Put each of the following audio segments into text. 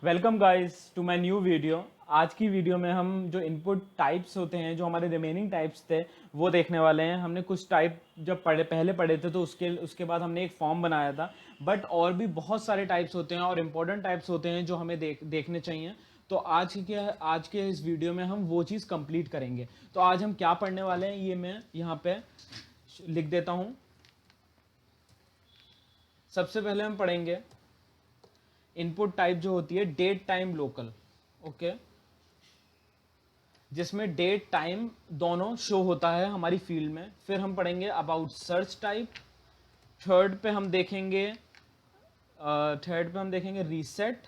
Welcome guys to my new video. आज की video में हम जो इनपुट टाइप्स होते हैं, जो हमारे रिमेनिंग टाइप्स थे, वो देखने वाले हैं। हमने कुछ टाइप जब पहले पढ़े थे तो उसके बाद हमने एक फॉर्म बनाया था, बट और भी बहुत सारे टाइप्स होते हैं और इम्पोर्टेंट टाइप्स होते हैं जो हमें देखने चाहिए। तो आज के इस वीडियो में हम वो चीज़ कंप्लीट करेंगे। तो आज हम क्या पढ़ने वाले हैं ये मैं यहाँ पे लिख देता हूँ। सबसे पहले हम पढ़ेंगे इनपुट टाइप जो होती है डेट टाइम लोकल। ओके, जिसमें डेट टाइम दोनों शो होता है हमारी फील्ड में। फिर हम पढ़ेंगे अबाउट सर्च टाइप। थर्ड पे हम देखेंगे रीसेट।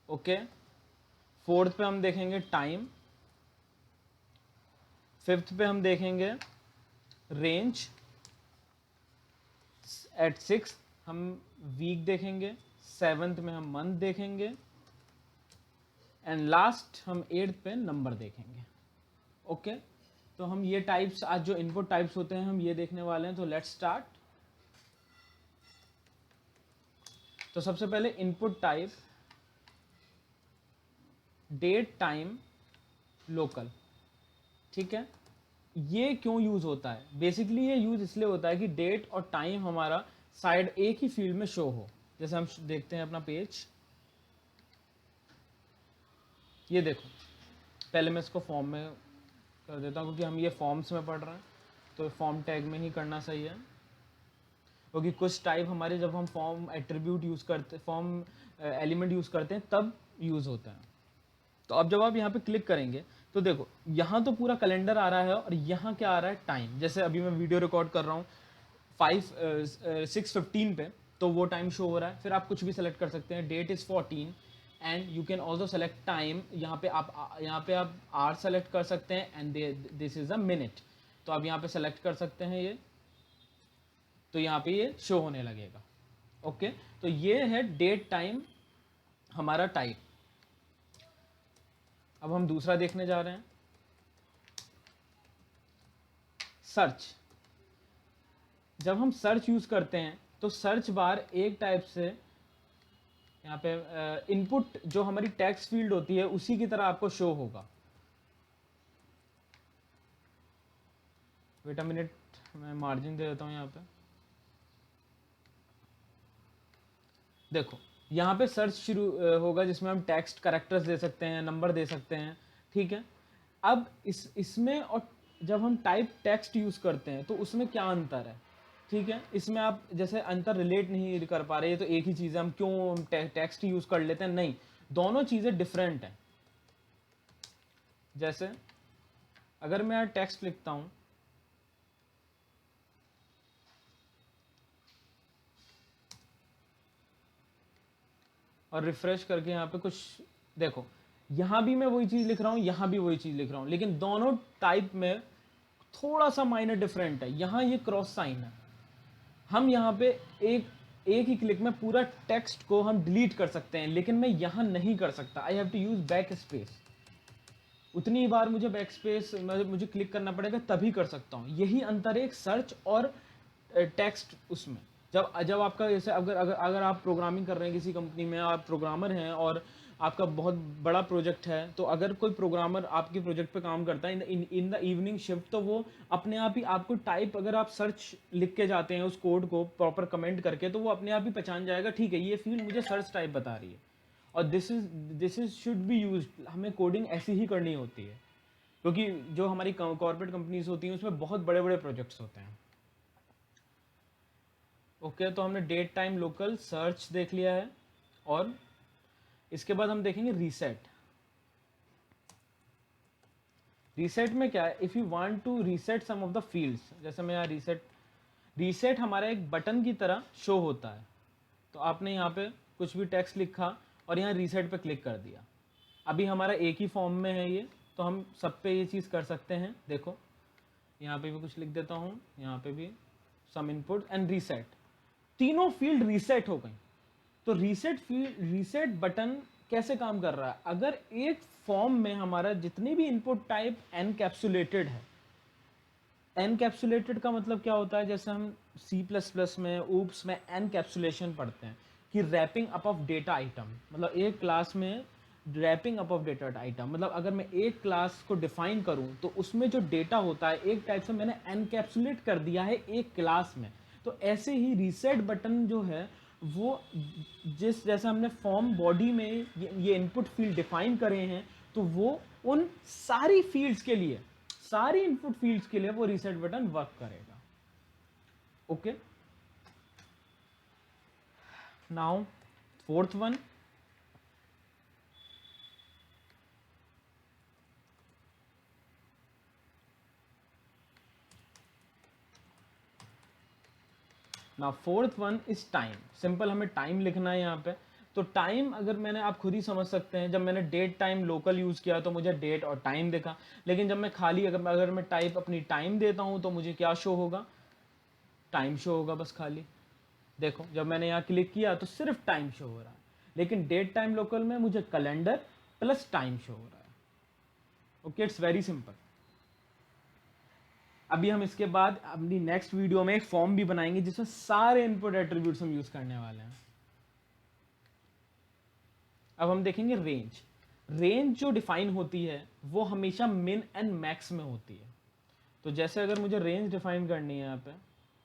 ओके, फोर्थ पे हम देखेंगे टाइम। फिफ्थ पे हम देखेंगे रेंज। एट सिक्स हम वीक देखेंगे। सेवन्थ में हम मंथ देखेंगे एंड लास्ट हम एट्थ पे नंबर देखेंगे। ओके, तो हम ये टाइप्स, आज जो इनपुट टाइप्स होते हैं हम ये देखने वाले हैं। तो लेट्स स्टार्ट। तो सबसे पहले input type date time local. ठीक है, ये क्यों यूज होता है? बेसिकली ये यूज इसलिए होता है कि डेट और टाइम हमारा साइड एक ही फील्ड में शो हो। जैसे हम देखते हैं अपना पेज, ये देखो। पहले मैं इसको फॉर्म में कर देता हूँ क्योंकि हम ये फॉर्म्स में पढ़ रहे हैं, तो फॉर्म टैग में ही करना सही है। क्योंकि कुछ टाइप हमारे जब हम फॉर्म एट्रीब्यूट यूज करते, फॉर्म एलिमेंट यूज करते हैं तब यूज होता है। तो अब जब आप यहाँ पे क्लिक करेंगे तो देखो यहाँ तो पूरा कैलेंडर आ रहा है और यहाँ क्या आ रहा है, टाइम। जैसे अभी मैं वीडियो रिकॉर्ड कर रहा हूँ 6:15 पे, तो वो टाइम शो हो रहा है। फिर आप कुछ भी सेलेक्ट कर सकते हैं, date is 14 and you can also select time. यहाँ पे आप आवर सेलेक्ट कर सकते हैं and this is a minute. तो आप यहाँ पे सेलेक्ट कर सकते हैं ये, तो यहाँ पे ये शो होने लगेगा। ओके, तो ये है डेट टाइम हमारा टाइप। अब हम दूसरा देखने जा रहे हैं, सर्च। जब हम सर्च यूज करते हैं तो सर्च बार एक टाइप से यहाँ पे इनपुट जो हमारी टेक्स्ट फील्ड होती है उसी की तरह आपको शो होगा। वेट अ मिनट, मैं मार्जिन दे देता हूँ यहाँ पे। देखो यहाँ पे सर्च शुरू होगा जिसमें हम टेक्स्ट कैरेक्टर्स दे सकते हैं, नंबर दे सकते हैं। ठीक है, अब इसमें और जब हम टाइप टेक्स्ट यूज करते हैं तो उसमें क्या अंतर है? ठीक है, इसमें आप जैसे अंतर रिलेट नहीं कर पा रहे, ये तो एक ही चीज़ है, हम क्यों टेक्स्ट यूज कर लेते हैं? नहीं, दोनों चीज़ें डिफरेंट हैं। जैसे अगर मैं यहाँ टेक्स्ट लिखता हूँ, और रिफ्रेश करके यहाँ पे कुछ देखो, यहाँ भी मैं वही चीज़ लिख रहा हूँ, यहाँ भी वही चीज़ लिख रहा हूँ, लेकिन दोनों टाइप में थोड़ा सा माइनर डिफरेंट है। यहाँ ये क्रॉस साइन है। हम यहाँ पे एक एक ही क्लिक में पूरा टेक्स्ट को हम डिलीट कर सकते हैं, लेकिन मैं यहाँ नहीं कर सकता। I have to use backspace. उतनी ही बार मुझे बैक स्पेस मुझे क्लिक करना पड़ेगा तभी कर सकता हूँ। यही अंतर है एक सर्च और टेक्स्ट उसमें। जब जब आपका जैसे अगर अगर अगर आप प्रोग्रामिंग कर रहे हैं किसी कंपनी में, आप प्रोग्रामर हैं और आपका बहुत बड़ा प्रोजेक्ट है, तो अगर कोई प्रोग्रामर आपके प्रोजेक्ट पे काम करता है इन द इवनिंग शिफ्ट, तो वो अपने आप ही आपको टाइप, अगर आप सर्च लिख के जाते हैं उस कोड को प्रॉपर कमेंट करके, तो वो अपने आप ही पहचान जाएगा, ठीक है ये फील्ड मुझे सर्च टाइप बता रही है। और this is should be use. हमें कोडिंग ऐसी ही करनी होती है क्योंकि जो हमारी कॉर्पोरेट कंपनीज होती हैं उसमें बहुत बड़े बड़े प्रोजेक्ट्स होते हैं। ओके, तो हमने डेट टाइम लोकल सर्च देख लिया है, और इसके बाद हम देखेंगे रीसेट। रीसेट में क्या है? If you want to reset some of the fields, जैसे मैं यहाँ रीसेट हमारा एक बटन की तरह शो होता है। तो आपने यहाँ पे कुछ भी टेक्स्ट लिखा और यहाँ रीसेट पे क्लिक कर दिया। अभी हमारा एक ही फॉर्म में है ये, तो हम सब पे ये चीज़ कर सकते हैं। देखो यहाँ पे भी कुछ लिख देता हूँ, यहाँ पे भी सम इनपुट एंड रीसेट, तीनों फील्ड रीसेट हो गई। तो रीसेट बटन कैसे काम कर रहा है? अगर एक फॉर्म में हमारा जितने भी इनपुट टाइप एनकैप्सुलेटेड है, एनकैप्सुलेटेड का मतलब क्या होता है? जैसे हम C++ में ऊप्स में एनकैप्सुलेशन पढ़ते हैं कि wrapping up of data item, मतलब एक क्लास में wrapping up of data item, मतलब अगर मैं एक क्लास को डिफाइन करूं तो उसमें जो डेटा होता है एक टाइप से मैंने एनकैप्सुलेट कर दिया है एक क्लास में। तो ऐसे ही रीसेट बटन जो है वो जैसे हमने फॉर्म बॉडी में ये इनपुट फील्ड डिफाइन करे हैं, तो वो उन सारी फील्ड्स के लिए, सारी इनपुट फील्ड्स के लिए वो रीसेट बटन वर्क करेगा। ओके, नाउ फोर्थ वन, ना fourth one is time. Simple हमें टाइम लिखना है यहाँ पे। तो टाइम अगर मैंने, आप खुद ही समझ सकते हैं, जब मैंने डेट टाइम लोकल यूज़ किया तो मुझे डेट और टाइम दिखा, लेकिन जब मैं खाली अगर मैं टाइप अपनी टाइम देता हूँ तो मुझे क्या शो होगा, टाइम शो होगा बस खाली। देखो जब मैंने यहाँ क्लिक किया तो सिर्फ टाइम शो हो रहा है, लेकिन डेट टाइम लोकल में मुझे कैलेंडर प्लस टाइम शो हो रहा है। Okay, it's very simple. अभी हम इसके बाद अपनी नेक्स्ट वीडियो में एक फॉर्म भी बनाएंगे जिसमें सारे इनपुट एट्रीब्यूट्स हम यूज करने वाले हैं। अब हम देखेंगे रेंज। रेंज जो डिफाइन होती है वो हमेशा मिन एंड मैक्स में होती है। तो जैसे अगर मुझे रेंज डिफाइन करनी है यहाँ पे,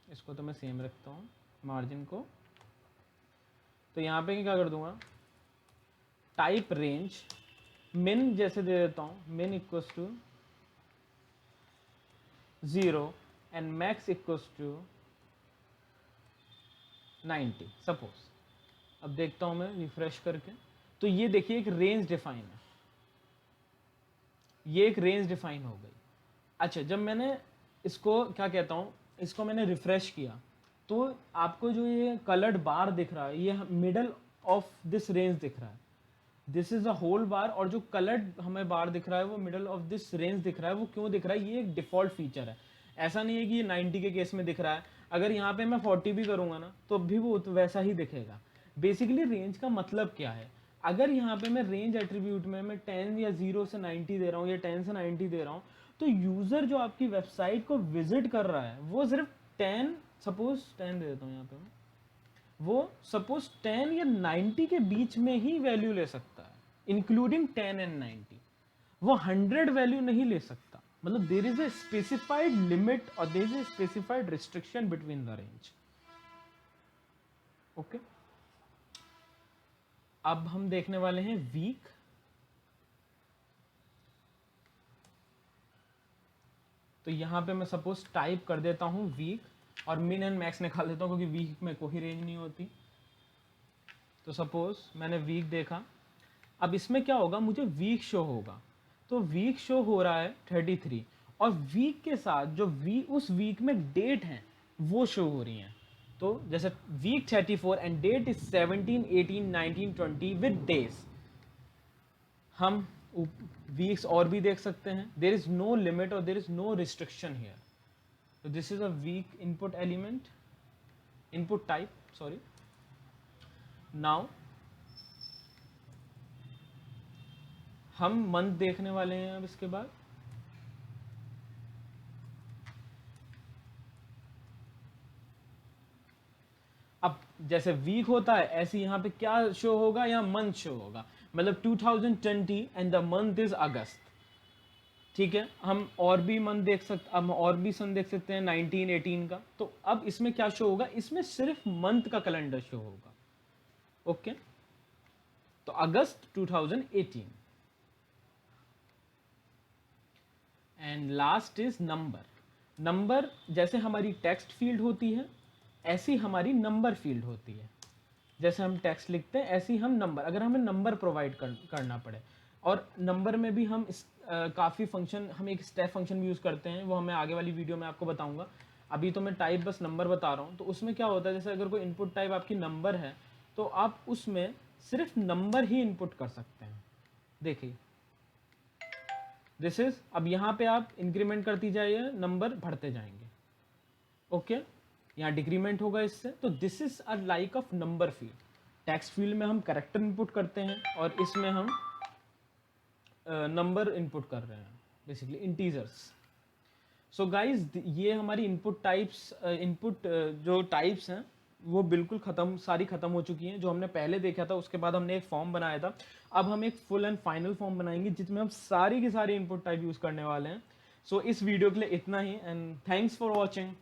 इसको तो मैं सेम रखता हूँ मार्जिन को, तो यहाँ पे क्या कर दूंगा, टाइप रेंज मिन जैसे दे देता हूँ, min equals to 0 and max equals to 90 suppose. अब देखता हूँ मैं रिफ्रेश करके, तो ये देखिए एक रेंज डिफाइन है, ये एक रेंज डिफाइन हो गई। अच्छा, जब मैंने इसको क्या कहता हूँ, इसको मैंने रिफ्रेश किया तो आपको जो ये कलर्ड बार दिख रहा है ये मिडल ऑफ दिस रेंज दिख रहा है, this is a whole bar, और जो कलर्ड हमें बार दिख रहा है वो मिडल ऑफ दिस रेंज दिख रहा है। वो क्यों दिख रहा है, ये एक डिफॉल्ट फीचर है। ऐसा नहीं है कि ये 90 के केस में दिख रहा है, अगर यहाँ पे मैं 40 भी करूँगा ना तो भी वो तो वैसा ही दिखेगा। बेसिकली रेंज का मतलब क्या है, अगर यहाँ पे मैं रेंज एट्रीब्यूट में मैं 10 या 0 से 90 दे रहा हूँ या 10 से 90 दे रहा हूँ, तो यूज़र जो आपकी वेबसाइट को विजिट कर रहा है वो सिर्फ 10, सपोज 10 दे देता हूँ यहाँ पे मैं, वो सपोज 10 या 90 के बीच में ही वैल्यू ले सकता है, इंक्लूडिंग 10 एंड 90। वो 100 वैल्यू नहीं ले सकता, मतलब there is a specified limit और there is a specified restriction between the range. Okay, अब हम देखने वाले हैं वीक। तो यहां पे मैं सपोज टाइप कर देता हूं वीक और मिन एंड मैक्स निकाल देता हूं क्योंकि वीक में कोई रेंज नहीं होती। तो सपोज मैंने वीक देखा, अब इसमें क्या होगा, मुझे वीक शो होगा, तो वीक शो हो रहा है 33, और वीक के साथ जो उस वीक में डेट है वो शो हो रही हैं। तो जैसे week 34 and date is 17, 18, 19, 20 with days. हम वीक्स और भी देख सकते हैं, देर इज नो लिमिट और there is no restriction here. तो this is a week input element, input type, sorry. Now हम मंथ देखने वाले हैं अब इसके बाद। अब जैसे वीक होता है ऐसे यहाँ पे क्या शो होगा, यहाँ मंथ शो होगा, मतलब 2020 एंड द मंथ इज अगस्त। ठीक है, हम और भी मंथ देख सकते, हम और भी सन देख सकते हैं 19, 18 का। तो अब इसमें क्या शो होगा, इसमें सिर्फ मंथ का कैलेंडर शो होगा। ओके, तो अगस्त 2018। And last is number. Number जैसे हमारी टेक्स्ट फील्ड होती है ऐसी हमारी नंबर फील्ड होती है। जैसे हम टेक्स्ट लिखते हैं ऐसे ही हम नंबर, अगर हमें नंबर प्रोवाइड करना पड़े, और नंबर में भी हम काफ़ी फंक्शन, हम एक स्टेप फंक्शन भी यूज़ करते हैं, वो मैं आगे वाली वीडियो में आपको बताऊंगा। अभी तो मैं टाइप बस नंबर बता रहा हूँ। तो उसमें क्या होता है, जैसे अगर कोई इनपुट टाइप आपकी नंबर है तो आप उसमें सिर्फ नंबर ही इनपुट कर सकते हैं। देखिए दिस इज, अब यहाँ पे आप इंक्रीमेंट करती जाइए, नंबर बढ़ते जाएंगे। ओके, यहाँ डिक्रीमेंट होगा इससे। तो this is a like of number field. Text field में हम कैरेक्टर इनपुट करते हैं और इसमें हम नंबर इनपुट कर रहे हैं, बेसिकली इंटीजर्स। सो गाइज ये हमारी इनपुट टाइप्स, इनपुट जो टाइप्स हैं वो बिल्कुल सारी ख़त्म हो चुकी हैं। जो हमने पहले देखा था उसके बाद हमने एक फॉर्म बनाया था। अब हम एक फुल एंड फाइनल फॉर्म बनाएंगे जिसमें हम सारी की सारी इनपुट टाइप यूज़ करने वाले हैं। सो इस वीडियो के लिए इतना ही, एंड थैंक्स फॉर वॉचिंग।